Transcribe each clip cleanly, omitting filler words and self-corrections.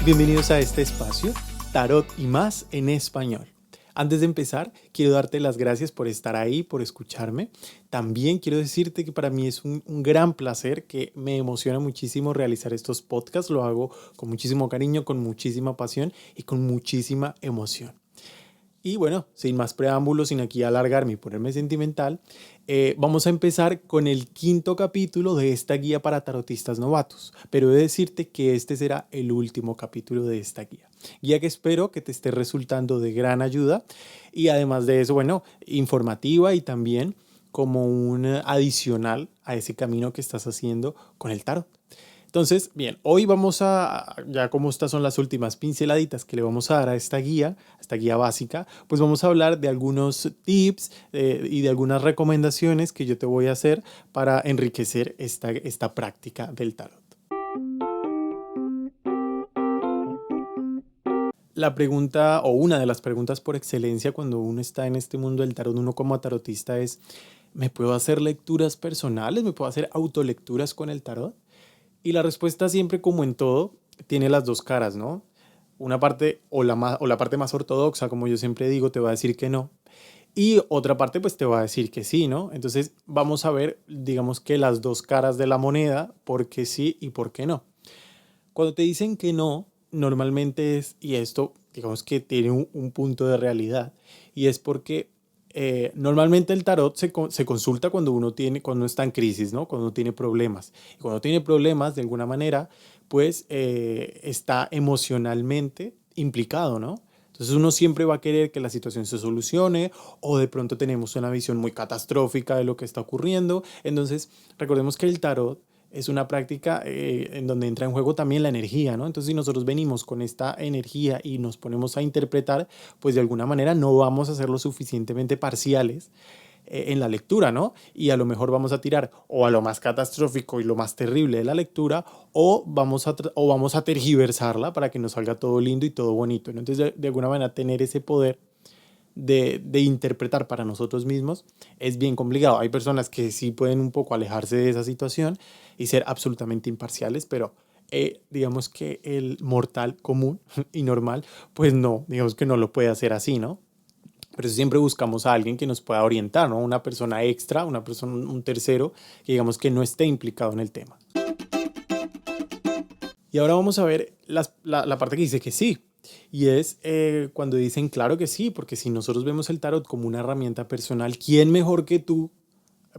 Bienvenidos a este espacio, Tarot y más en español. Antes de empezar, quiero darte las gracias por estar ahí, por escucharme. También quiero decirte que para mí es un gran placer, que me emociona muchísimo realizar estos podcasts. Lo hago con muchísimo cariño, con muchísima pasión y con muchísima emoción. Y bueno, sin más preámbulos, sin aquí alargarme y ponerme sentimental, vamos a empezar con el quinto capítulo de esta guía para tarotistas novatos. Pero he de decirte que este será el último capítulo de esta guía. Guía que espero que te esté resultando de gran ayuda y además de eso, bueno, informativa y también como un adicional a ese camino que estás haciendo con el tarot. Entonces, bien, hoy ya como estas son las últimas pinceladitas que le vamos a dar a esta guía básica, pues vamos a hablar de algunos tips y de algunas recomendaciones que yo te voy a hacer para enriquecer esta práctica del tarot. La pregunta o una de las preguntas por excelencia cuando uno está en este mundo del tarot, uno como tarotista es, ¿me puedo hacer lecturas personales? ¿Me puedo hacer autolecturas con el tarot? Y la respuesta siempre, como en todo, tiene las dos caras, ¿no? Una parte o la parte más ortodoxa, como yo siempre digo, te va a decir que no. Y otra parte, pues te va a decir que sí, ¿no? Entonces vamos a ver, digamos que las dos caras de la moneda, por qué sí y por qué no. Cuando te dicen que no, normalmente es, y esto digamos que tiene un punto de realidad, y es porque normalmente el tarot se consulta cuando uno está en crisis, ¿no? Cuando uno tiene problemas. Y cuando tiene problemas, de alguna manera, pues está emocionalmente implicado, ¿no? Entonces uno siempre va a querer que la situación se solucione o de pronto tenemos una visión muy catastrófica de lo que está ocurriendo. Entonces recordemos que el tarot es una práctica en donde entra en juego también la energía, ¿no? Entonces si nosotros venimos con esta energía y nos ponemos a interpretar, pues de alguna manera no vamos a ser lo suficientemente parciales en la lectura, ¿no? Y a lo mejor vamos a tirar o a lo más catastrófico y lo más terrible de la lectura o vamos a tergiversarla para que nos salga todo lindo y todo bonito, ¿no? Entonces de alguna manera tener ese poder de interpretar para nosotros mismos es bien complicado. Hay personas que sí pueden un poco alejarse de esa situación y ser absolutamente imparciales, pero digamos que el mortal común y normal, pues no, digamos que no lo puede hacer así, ¿no? Pero siempre buscamos a alguien que nos pueda orientar, ¿no? Una persona extra, una persona, un tercero, que digamos que no esté implicado en el tema. Y ahora vamos a ver la parte que dice que sí. Y es cuando dicen claro que sí, porque si nosotros vemos el tarot como una herramienta personal, ¿quién mejor que tú?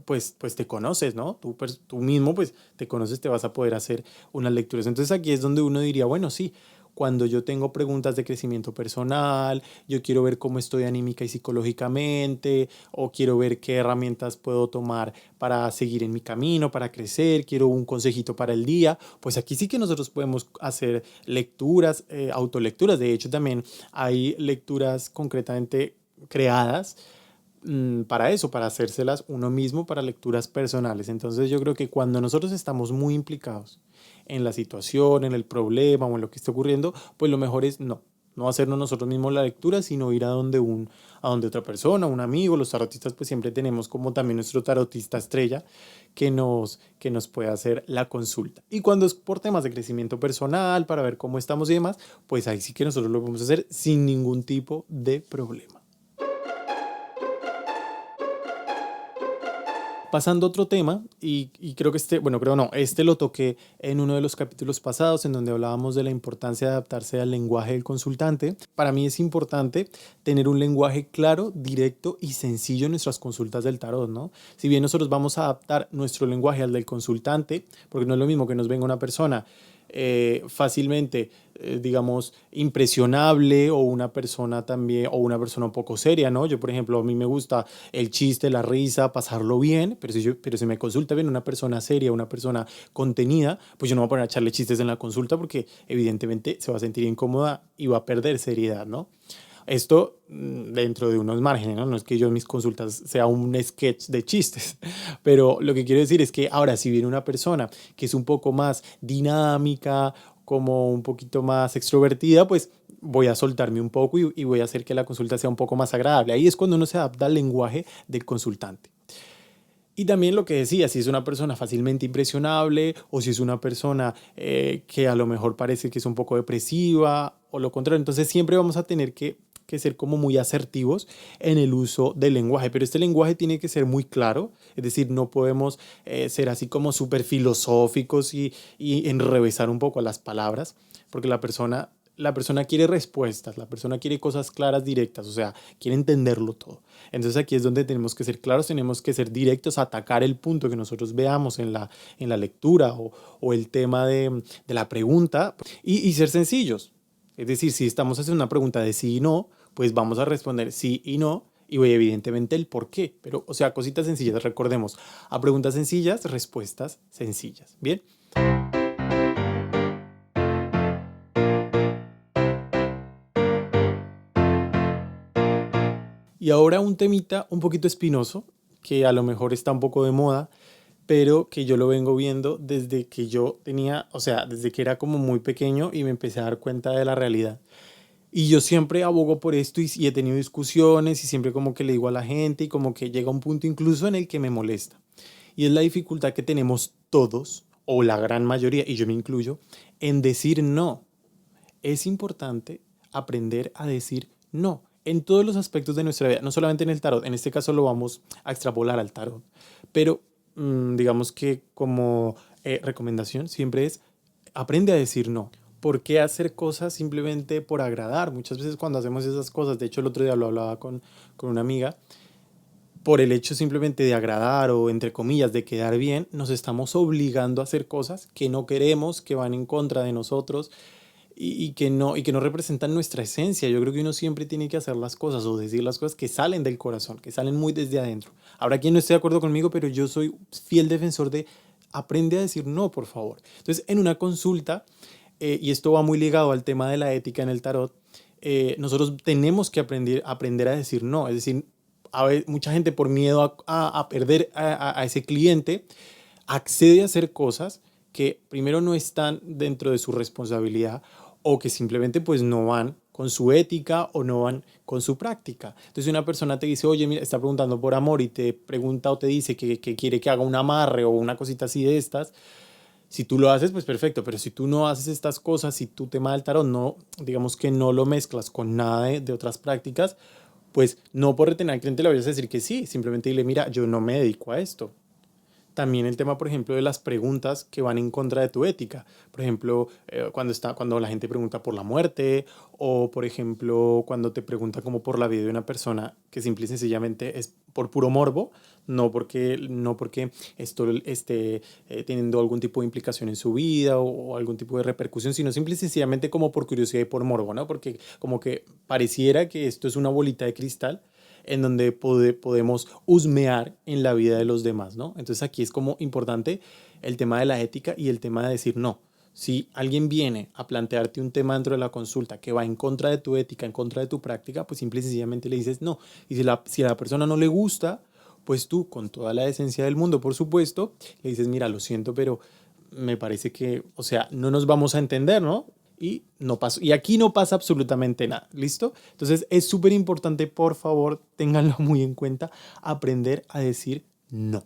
Pues te conoces, ¿no? Tú mismo pues te conoces, te vas a poder hacer unas lecturas. Entonces aquí es donde uno diría, bueno, sí, cuando yo tengo preguntas de crecimiento personal, yo quiero ver cómo estoy anímica y psicológicamente, o quiero ver qué herramientas puedo tomar para seguir en mi camino, para crecer, quiero un consejito para el día, pues aquí sí que nosotros podemos hacer lecturas, autolecturas. De hecho, también hay lecturas concretamente creadas para eso, para hacérselas uno mismo, para lecturas personales. Entonces yo creo que cuando nosotros estamos muy implicados en la situación, en el problema o en lo que está ocurriendo, pues lo mejor es no hacernos nosotros mismos la lectura, sino ir a donde otra persona, un amigo. Los tarotistas pues siempre tenemos como también nuestro tarotista estrella que nos puede hacer la consulta. Y cuando es por temas de crecimiento personal, para ver cómo estamos y demás, pues ahí sí que nosotros lo podemos hacer sin ningún tipo de problema. Pasando a otro tema, y creo que este lo toqué en uno de los capítulos pasados en donde hablábamos de la importancia de adaptarse al lenguaje del consultante. Para mí es importante tener un lenguaje claro, directo y sencillo en nuestras consultas del tarot, ¿no? Si bien nosotros vamos a adaptar nuestro lenguaje al del consultante, porque no es lo mismo que nos venga una persona fácilmente, digamos, impresionable o una persona también, o una persona un poco seria, ¿no? Yo, por ejemplo, a mí me gusta el chiste, la risa, pasarlo bien, pero si me consulta bien una persona seria, una persona contenida, pues yo no voy a poner a echarle chistes en la consulta porque evidentemente se va a sentir incómoda y va a perder seriedad, ¿no? Esto dentro de unos márgenes, ¿no? No es que yo en mis consultas sea un sketch de chistes, pero lo que quiero decir es que ahora si viene una persona que es un poco más dinámica, como un poquito más extrovertida, pues voy a soltarme un poco y voy a hacer que la consulta sea un poco más agradable. Ahí es cuando uno se adapta al lenguaje del consultante. Y también lo que decía, si es una persona fácilmente impresionable o si es una persona que a lo mejor parece que es un poco depresiva o lo contrario. Entonces siempre vamos a tener que ser como muy asertivos en el uso del lenguaje, pero este lenguaje tiene que ser muy claro, es decir, no podemos ser así como súper filosóficos y enrevesar un poco las palabras, porque la persona quiere respuestas, la persona quiere cosas claras, directas, o sea, quiere entenderlo todo. Entonces aquí es donde tenemos que ser claros, tenemos que ser directos, atacar el punto que nosotros veamos en la lectura o el tema de la pregunta y ser sencillos. Es decir, si estamos haciendo una pregunta de sí y no, pues vamos a responder sí y no y evidentemente el por qué. Pero, o sea, cositas sencillas, recordemos, a preguntas sencillas, respuestas sencillas. Bien. Y ahora un temita un poquito espinoso, que a lo mejor está un poco de moda, pero que yo lo vengo viendo desde que yo tenía, o sea, desde que era como muy pequeño y me empecé a dar cuenta de la realidad. Y yo siempre abogo por esto y he tenido discusiones y siempre como que le digo a la gente y como que llega un punto incluso en el que me molesta. Y es la dificultad que tenemos todos, o la gran mayoría, y yo me incluyo, en decir no. Es importante aprender a decir no en todos los aspectos de nuestra vida, no solamente en el tarot, en este caso lo vamos a extrapolar al tarot, pero digamos que como recomendación siempre es aprende a decir no. ¿Por qué hacer cosas simplemente por agradar? Muchas veces cuando hacemos esas cosas, de hecho el otro día lo hablaba con una amiga, por el hecho simplemente de agradar o entre comillas de quedar bien, nos estamos obligando a hacer cosas que no queremos, que van en contra de nosotros y que no representan nuestra esencia. Yo creo que uno siempre tiene que hacer las cosas o decir las cosas que salen del corazón, que salen muy desde adentro. Habrá quien no esté de acuerdo conmigo, pero yo soy fiel defensor de aprende a decir no, por favor. Entonces, en una consulta, y esto va muy ligado al tema de la ética en el tarot, nosotros tenemos que aprender a decir no. Es decir, mucha gente por miedo a perder a ese cliente accede a hacer cosas que primero no están dentro de su responsabilidad o que simplemente pues no van con su ética o no van con su práctica. Entonces una persona te dice, oye, mira, está preguntando por amor y te pregunta o te dice que quiere que haga un amarre o una cosita así de estas, si tú lo haces, pues perfecto, pero si tú no haces estas cosas, si tu tema del tarot no, digamos que no lo mezclas con nada de otras prácticas, pues no por retener al cliente le vayas a decir que sí, simplemente dile, mira, yo no me dedico a esto. También el tema, por ejemplo, de las preguntas que van en contra de tu ética. Por ejemplo, cuando la gente pregunta por la muerte o, por ejemplo, cuando te pregunta como por la vida de una persona que simple y sencillamente es por puro morbo, no porque esto esté teniendo algún tipo de implicación en su vida o algún tipo de repercusión, sino simple y sencillamente como por curiosidad y por morbo, ¿no? Porque como que pareciera que esto es una bolita de cristal en donde podemos husmear en la vida de los demás, ¿no? Entonces aquí es como importante el tema de la ética y el tema de decir no. Si alguien viene a plantearte un tema dentro de la consulta que va en contra de tu ética, en contra de tu práctica, pues simple y sencillamente le dices no. Y si a la persona no le gusta, pues tú, con toda la decencia del mundo, por supuesto, le dices, mira, lo siento, pero me parece que, o sea, no nos vamos a entender, ¿no? Y no pasó. Y aquí no pasa absolutamente nada. ¿Listo? Entonces es súper importante, por favor, ténganlo muy en cuenta, aprender a decir no.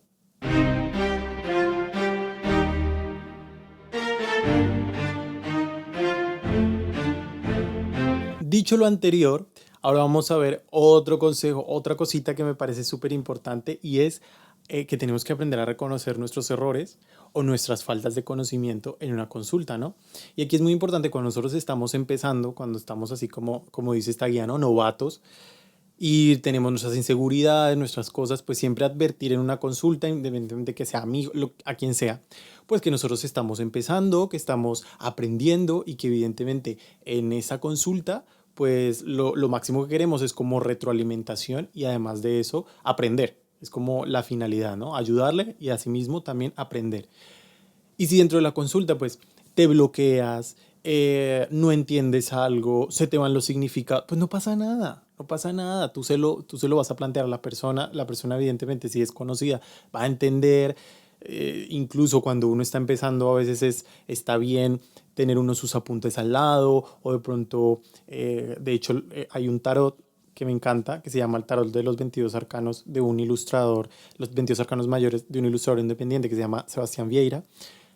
Dicho lo anterior, ahora vamos a ver otro consejo, otra cosita que me parece súper importante y es que tenemos que aprender a reconocer nuestros errores o nuestras faltas de conocimiento en una consulta, ¿no? Y aquí es muy importante cuando nosotros estamos empezando, cuando estamos así como dice esta guía, ¿no? Novatos, y tenemos nuestras inseguridades, nuestras cosas, pues siempre advertir en una consulta, independientemente de que sea amigo, a quien sea, pues que nosotros estamos empezando, que estamos aprendiendo y que evidentemente en esa consulta, pues lo máximo que queremos es como retroalimentación y además de eso, aprender. Es como la finalidad, ¿no? Ayudarle y asimismo también aprender. Y si dentro de la consulta, pues, te bloqueas, no entiendes algo, se te van los significados, pues no pasa nada, no pasa nada. Tú se lo vas a plantear a la persona evidentemente si es conocida, va a entender, incluso cuando uno está empezando a veces está bien tener uno sus apuntes al lado o de pronto, de hecho, hay un tarot que me encanta, que se llama El Tarot de los 22 Arcanos de un ilustrador, los 22 Arcanos Mayores de un ilustrador independiente que se llama Sebastián Vieira.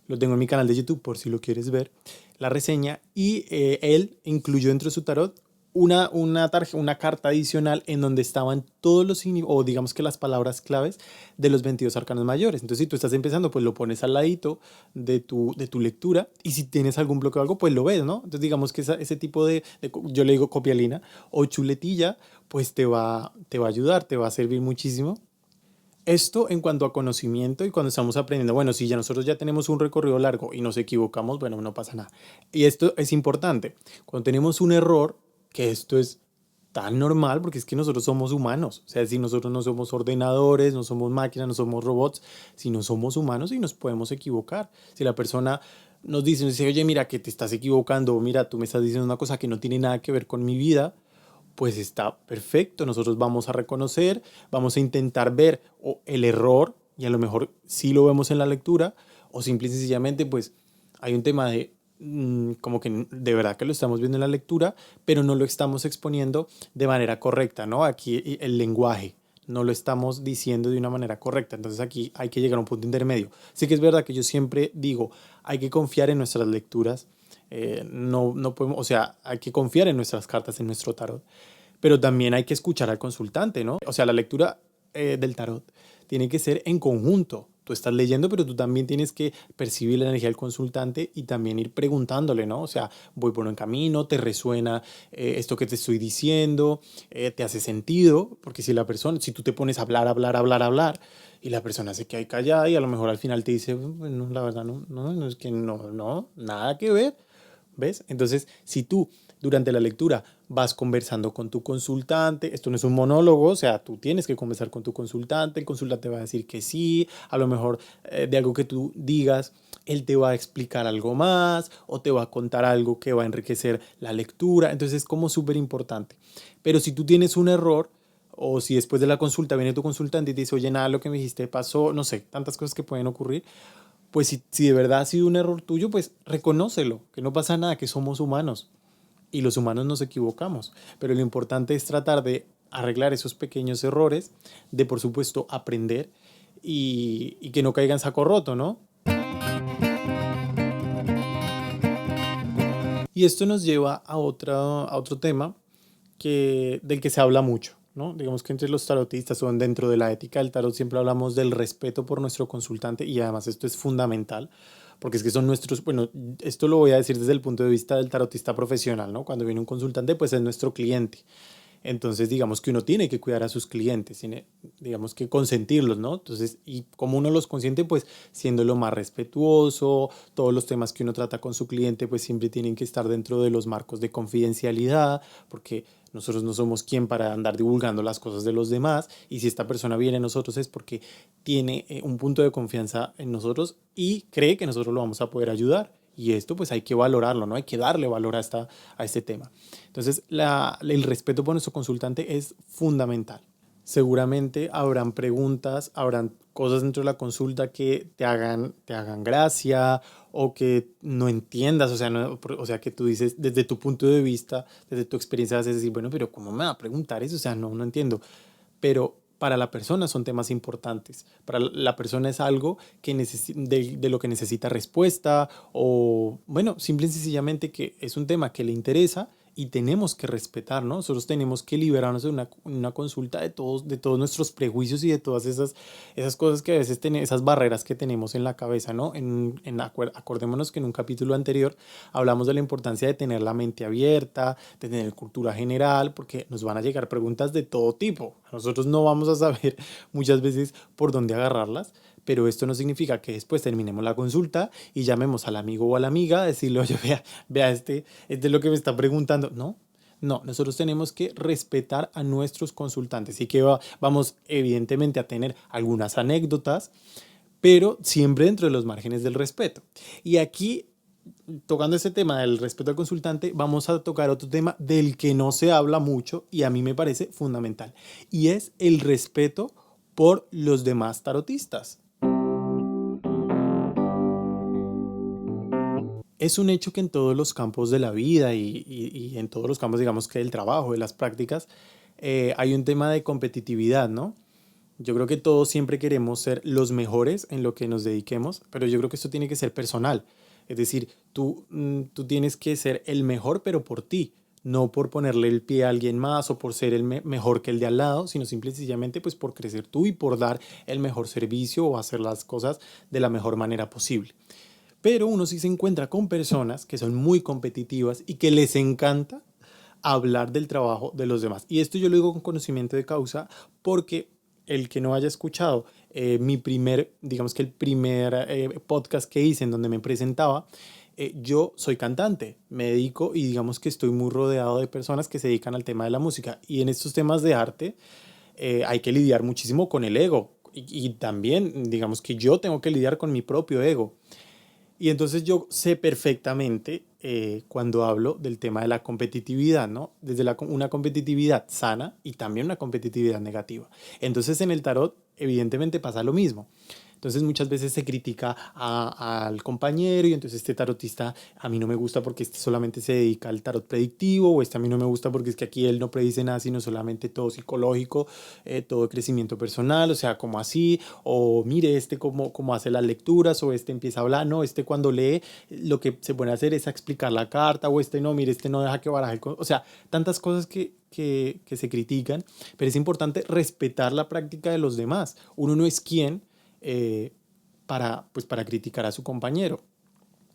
Lo tengo en mi canal de YouTube por si lo quieres ver, la reseña. Y él incluyó dentro de su tarot una carta adicional en donde estaban todos los o digamos que las palabras claves de los 22 arcanos mayores. Entonces, si tú estás empezando, pues lo pones al ladito de tu lectura, y si tienes algún bloqueo o algo, pues lo ves, ¿no? Entonces, digamos que ese tipo yo le digo copialina o chuletilla, pues te va a ayudar, te va a servir muchísimo. Esto en cuanto a conocimiento y cuando estamos aprendiendo, bueno, si ya nosotros ya tenemos un recorrido largo y nos equivocamos, bueno, no pasa nada. Y esto es importante. Cuando tenemos un error, que esto es tan normal porque es que nosotros somos humanos. O sea, si nosotros no somos ordenadores, no somos máquinas, no somos robots, sino somos humanos y nos podemos equivocar. Si la persona nos dice, oye, mira que te estás equivocando, mira, tú me estás diciendo una cosa que no tiene nada que ver con mi vida, pues está perfecto. Nosotros vamos a reconocer, vamos a intentar ver el error, y a lo mejor sí lo vemos en la lectura, o simple y sencillamente pues hay un tema de como que de verdad que lo estamos viendo en la lectura, pero no lo estamos exponiendo de manera correcta, ¿no? Aquí el lenguaje no lo estamos diciendo de una manera correcta. Entonces aquí hay que llegar a un punto intermedio. Sí que es verdad que yo siempre digo, hay que confiar en nuestras lecturas. No podemos, o sea, hay que confiar en nuestras cartas, en nuestro tarot, pero también hay que escuchar al consultante, ¿no? O sea, la lectura del tarot tiene que ser en conjunto. Tú estás leyendo, pero tú también tienes que percibir la energía del consultante y también ir preguntándole, ¿no? O sea, voy por un camino, te resuena esto que te estoy diciendo, te hace sentido, porque si tú te pones a hablar, y la persona se queda ahí callada y a lo mejor al final te dice, bueno, la verdad no, es que no, nada que ver. ¿Ves? Entonces, si tú durante la lectura vas conversando con tu consultante, esto no es un monólogo, o sea, tú tienes que conversar con tu consultante, el consultante va a decir que sí, a lo mejor de algo que tú digas, él te va a explicar algo más o te va a contar algo que va a enriquecer la lectura, entonces es como súper importante. Pero si tú tienes un error, o si después de la consulta viene tu consultante y te dice, oye, nada, lo que me dijiste pasó, no sé, tantas cosas que pueden ocurrir, pues si de verdad ha sido un error tuyo, pues reconócelo, que no pasa nada, que somos humanos y los humanos nos equivocamos. Pero lo importante es tratar de arreglar esos pequeños errores, de por supuesto aprender y que no caiga en saco roto, ¿no? Y esto nos lleva a otro tema del que se habla mucho, ¿no? Digamos que entre los tarotistas o dentro de la ética del tarot siempre hablamos del respeto por nuestro consultante, y además esto es fundamental porque es que son nuestros, bueno, esto lo voy a decir desde el punto de vista del tarotista profesional, ¿no? Cuando viene un consultante, pues es nuestro cliente. Entonces, digamos que uno tiene que cuidar a sus clientes, tiene, digamos que consentirlos, ¿no? Entonces, y como uno los consiente, pues siendo lo más respetuoso, todos los temas que uno trata con su cliente, pues siempre tienen que estar dentro de los marcos de confidencialidad, porque nosotros no somos quien para andar divulgando las cosas de los demás, y si esta persona viene a nosotros es porque tiene un punto de confianza en nosotros y cree que nosotros lo vamos a poder ayudar. Y esto pues hay que valorarlo, ¿no? Hay que darle valor a este tema. Entonces, el respeto por nuestro consultante es fundamental. Seguramente habrán preguntas, habrán cosas dentro de la consulta que te hagan gracia o que no entiendas, o sea, o sea, que tú dices desde tu punto de vista, desde tu experiencia, vas a decir, bueno, pero ¿cómo me va a preguntar eso? O sea, no entiendo. Pero para la persona son temas importantes. Para la persona es algo de lo que necesita respuesta, o, bueno, simple y sencillamente que es un tema que le interesa y tenemos que respetar, ¿no? Nosotros tenemos que liberarnos de una consulta de todos nuestros prejuicios y de todas esas cosas que a veces tenemos, esas barreras que tenemos en la cabeza, ¿no? Acordémonos que en un capítulo anterior hablamos de la importancia de tener la mente abierta, de tener cultura general, porque nos van a llegar preguntas de todo tipo. Nosotros no vamos a saber muchas veces por dónde agarrarlas, pero esto no significa que después terminemos la consulta y llamemos al amigo o a la amiga a decirle, oye, vea este es lo que me está preguntando. No, nosotros tenemos que respetar a nuestros consultantes y que vamos evidentemente a tener algunas anécdotas, pero siempre dentro de los márgenes del respeto. Y aquí, tocando ese tema del respeto al consultante, vamos a tocar otro tema del que no se habla mucho y a mí me parece fundamental, y es el respeto por los demás tarotistas. Es un hecho que en todos los campos de la vida y en todos los campos, digamos que del trabajo, de las prácticas, hay un tema de competitividad, ¿no? Yo creo que todos siempre queremos ser los mejores en lo que nos dediquemos, pero yo creo que esto tiene que ser personal. Es decir, tú tienes que ser el mejor, pero por ti, no por ponerle el pie a alguien más o por ser mejor que el de al lado, sino simple y sencillamente pues por crecer tú y por dar el mejor servicio o hacer las cosas de la mejor manera posible. Pero uno sí se encuentra con personas que son muy competitivas y que les encanta hablar del trabajo de los demás. Y esto yo lo digo con conocimiento de causa porque el que no haya escuchado digamos que el primer podcast que hice en donde me presentaba, yo soy cantante, me dedico y digamos que estoy muy rodeado de personas que se dedican al tema de la música. Y en estos temas de arte hay que lidiar muchísimo con el ego. Y también, digamos que yo tengo que lidiar con mi propio ego. Y entonces yo sé perfectamente cuando hablo del tema de la competitividad, ¿no? Desde una competitividad sana y también una competitividad negativa. Entonces en el tarot evidentemente pasa lo mismo. Entonces muchas veces se critica al compañero y entonces este tarotista a mí no me gusta porque este solamente se dedica al tarot predictivo o este a mí no me gusta porque es que aquí él no predice nada sino solamente todo psicológico, todo crecimiento personal, o sea, como así, o mire este cómo hace las lecturas o este empieza a hablar, no, este cuando lee lo que se pone a hacer es a explicar la carta o este no, mire, este no deja que baraje, o sea, tantas cosas que se critican, pero es importante respetar la práctica de los demás. Uno no es quien eh, para criticar a su compañero,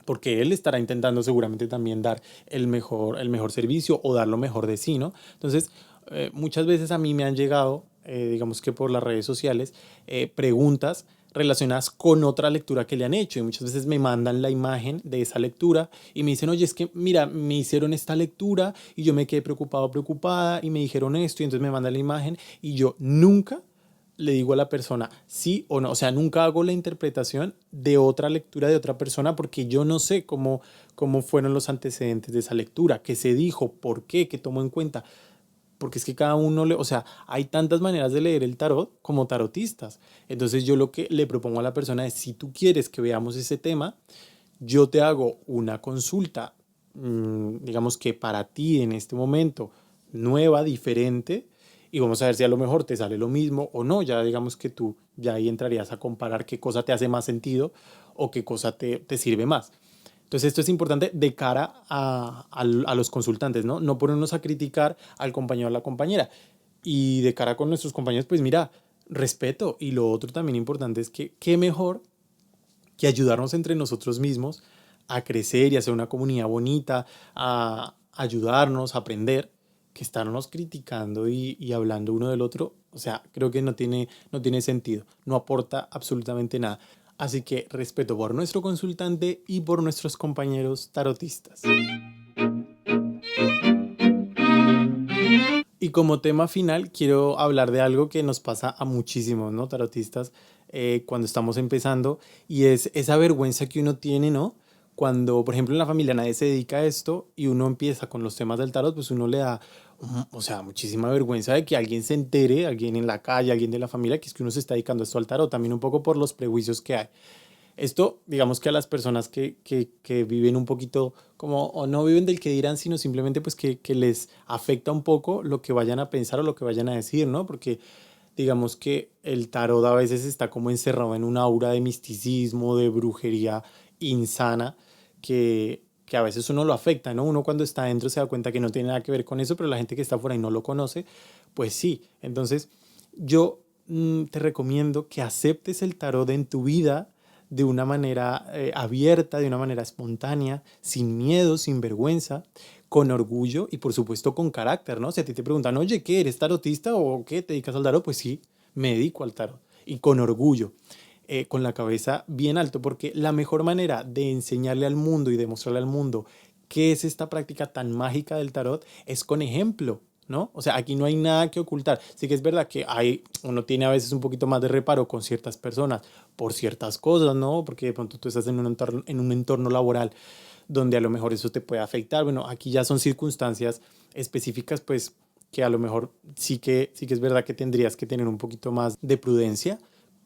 porque él estará intentando seguramente también dar el mejor servicio o dar lo mejor de sí, ¿no? Entonces, muchas veces a mí me han llegado, digamos que por las redes sociales, preguntas relacionadas con otra lectura que le han hecho y muchas veces me mandan la imagen de esa lectura y me dicen, oye, es que mira, me hicieron esta lectura y yo me quedé preocupado, preocupada y me dijeron esto y entonces me mandan la imagen y yo nunca le digo a la persona sí o no, o sea, nunca hago la interpretación de otra lectura de otra persona porque yo no sé cómo fueron los antecedentes de esa lectura, qué se dijo, por qué, qué tomó en cuenta, porque es que cada uno, o sea, hay tantas maneras de leer el tarot como tarotistas. Entonces yo lo que le propongo a la persona es, si tú quieres que veamos ese tema, yo te hago una consulta, digamos que para ti en este momento, nueva, diferente, y vamos a ver si a lo mejor te sale lo mismo o no. Ya digamos que tú ya ahí entrarías a comparar qué cosa te hace más sentido o qué cosa te sirve más. Entonces esto es importante de cara a los consultantes, ¿no? No ponernos a criticar al compañero o a la compañera. Y de cara con nuestros compañeros, pues mira, respeto. Y lo otro también importante es que qué mejor que ayudarnos entre nosotros mismos a crecer y a ser una comunidad bonita, a ayudarnos, a aprender, que estarnos criticando y hablando uno del otro. O sea, creo que no tiene sentido, no aporta absolutamente nada. Así que respeto por nuestro consultante y por nuestros compañeros tarotistas. Y como tema final, quiero hablar de algo que nos pasa a muchísimos, ¿no? Tarotistas cuando estamos empezando y es esa vergüenza que uno tiene, ¿no? Cuando, por ejemplo, en la familia nadie se dedica a esto y uno empieza con los temas del tarot, pues uno le da, o sea, muchísima vergüenza de que alguien se entere, alguien en la calle, alguien de la familia, que es que uno se está dedicando esto al tarot, también un poco por los prejuicios que hay. Esto, digamos que a las personas que viven un poquito como, o no viven del que dirán, sino simplemente pues que les afecta un poco lo que vayan a pensar o lo que vayan a decir, ¿no? Porque digamos que el tarot a veces está como encerrado en una aura de misticismo, de brujería insana, que a veces uno lo afecta, ¿no? Uno cuando está adentro se da cuenta que no tiene nada que ver con eso, pero la gente que está fuera y no lo conoce, pues sí. Entonces, yo te recomiendo que aceptes el tarot en tu vida de una manera abierta, de una manera espontánea, sin miedo, sin vergüenza, con orgullo y por supuesto con carácter, ¿no? Si a ti te preguntan, oye, ¿qué? ¿Eres tarotista o qué? ¿Te dedicas al tarot? Pues sí, me dedico al tarot. Y con orgullo, con la cabeza bien alto, porque la mejor manera de enseñarle al mundo y demostrarle al mundo qué es esta práctica tan mágica del tarot es con ejemplo, ¿no? O sea, aquí no hay nada que ocultar. Sí que es verdad que uno tiene a veces un poquito más de reparo con ciertas personas por ciertas cosas, ¿no? Porque de pronto tú estás en un entorno laboral donde a lo mejor eso te puede afectar. Bueno, aquí ya son circunstancias específicas, pues que a lo mejor sí que es verdad que tendrías que tener un poquito más de prudencia,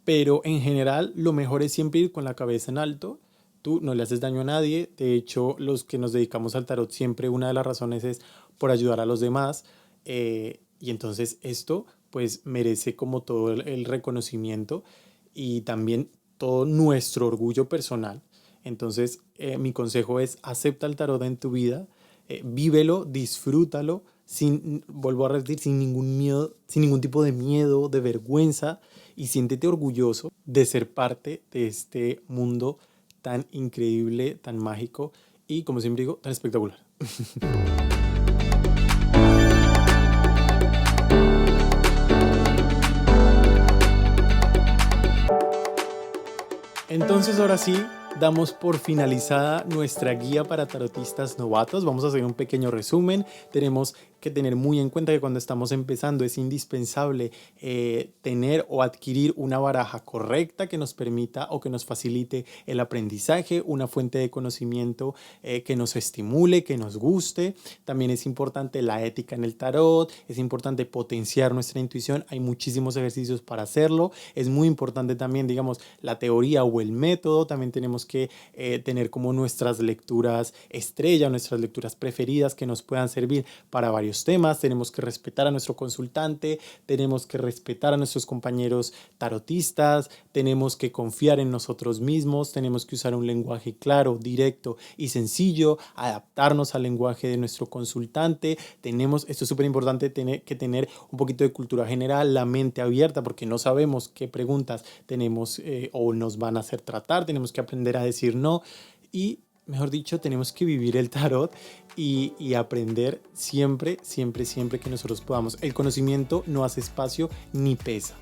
pero en general lo mejor es siempre ir con la cabeza en alto. Tú no le haces daño a nadie. De hecho, los que nos dedicamos al tarot siempre una de las razones es por ayudar a los demás. Y entonces esto pues merece como todo el reconocimiento y también todo nuestro orgullo personal. Entonces mi consejo es acepta el tarot en tu vida, vívelo, disfrútalo, sin, vuelvo a repetir, sin ningún miedo, sin ningún tipo de miedo, de vergüenza y siéntete orgulloso de ser parte de este mundo tan increíble, tan mágico y como siempre digo, tan espectacular. Entonces ahora sí, damos por finalizada nuestra guía para tarotistas novatos. Vamos a hacer un pequeño resumen. Tenemos que tener muy en cuenta que cuando estamos empezando es indispensable tener o adquirir una baraja correcta que nos permita o que nos facilite el aprendizaje, una fuente de conocimiento que nos estimule, que nos guste. También es importante la ética en el tarot, es importante potenciar nuestra intuición. Hay muchísimos ejercicios para hacerlo. Es muy importante también, digamos, la teoría o el método. También tenemos que tener como nuestras lecturas estrella, nuestras lecturas preferidas que nos puedan servir para varios temas. Tenemos que respetar a nuestro consultante, tenemos que respetar a nuestros compañeros tarotistas, tenemos que confiar en nosotros mismos, tenemos que usar un lenguaje claro, directo y sencillo, adaptarnos al lenguaje de nuestro consultante. Esto es súper importante, que tener un poquito de cultura general, la mente abierta, porque no sabemos qué preguntas tenemos o nos van a hacer tratar, tenemos que aprender a decir no y mejor dicho, tenemos que vivir el tarot y aprender siempre, siempre, siempre que nosotros podamos. El conocimiento no hace espacio ni pesa.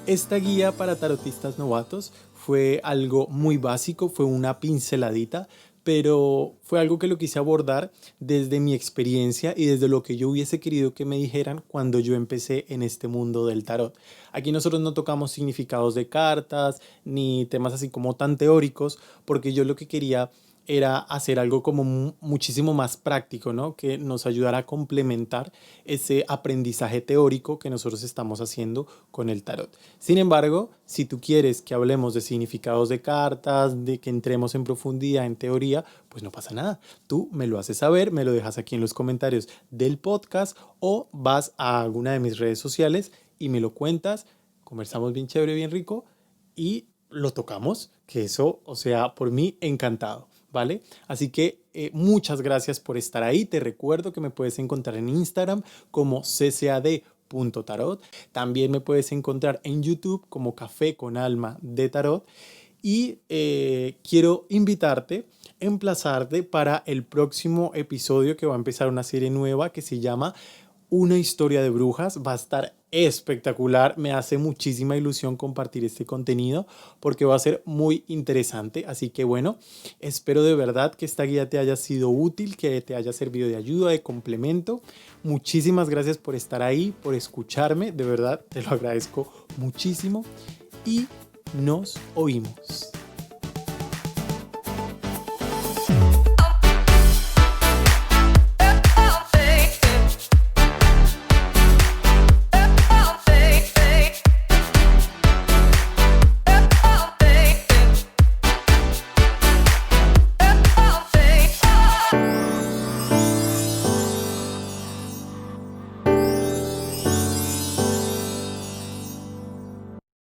Esta guía para tarotistas novatos fue algo muy básico, fue una pinceladita, pero fue algo que lo quise abordar desde mi experiencia y desde lo que yo hubiese querido que me dijeran cuando yo empecé en este mundo del tarot. Aquí nosotros no tocamos significados de cartas ni temas así como tan teóricos, porque yo lo que quería era hacer algo como muchísimo más práctico, ¿no? Que nos ayudara a complementar ese aprendizaje teórico que nosotros estamos haciendo con el tarot. Sin embargo, si tú quieres que hablemos de significados de cartas, de que entremos en profundidad en teoría, pues no pasa nada. Tú me lo haces saber, me lo dejas aquí en los comentarios del podcast o vas a alguna de mis redes sociales y me lo cuentas, conversamos bien chévere, bien rico y lo tocamos, que eso, o sea, por mí encantado. ¿Vale? Así que muchas gracias por estar ahí. Te recuerdo que me puedes encontrar en Instagram como ccad.tarot. También me puedes encontrar en YouTube como Café con Alma de Tarot. Y quiero invitarte, emplazarte para el próximo episodio que va a empezar una serie nueva que se llama Una historia de brujas. Va a estar espectacular, me hace muchísima ilusión compartir este contenido porque va a ser muy interesante, así que bueno, espero de verdad que esta guía te haya sido útil, que te haya servido de ayuda, de complemento. Muchísimas gracias por estar ahí, por escucharme, de verdad te lo agradezco muchísimo y nos oímos.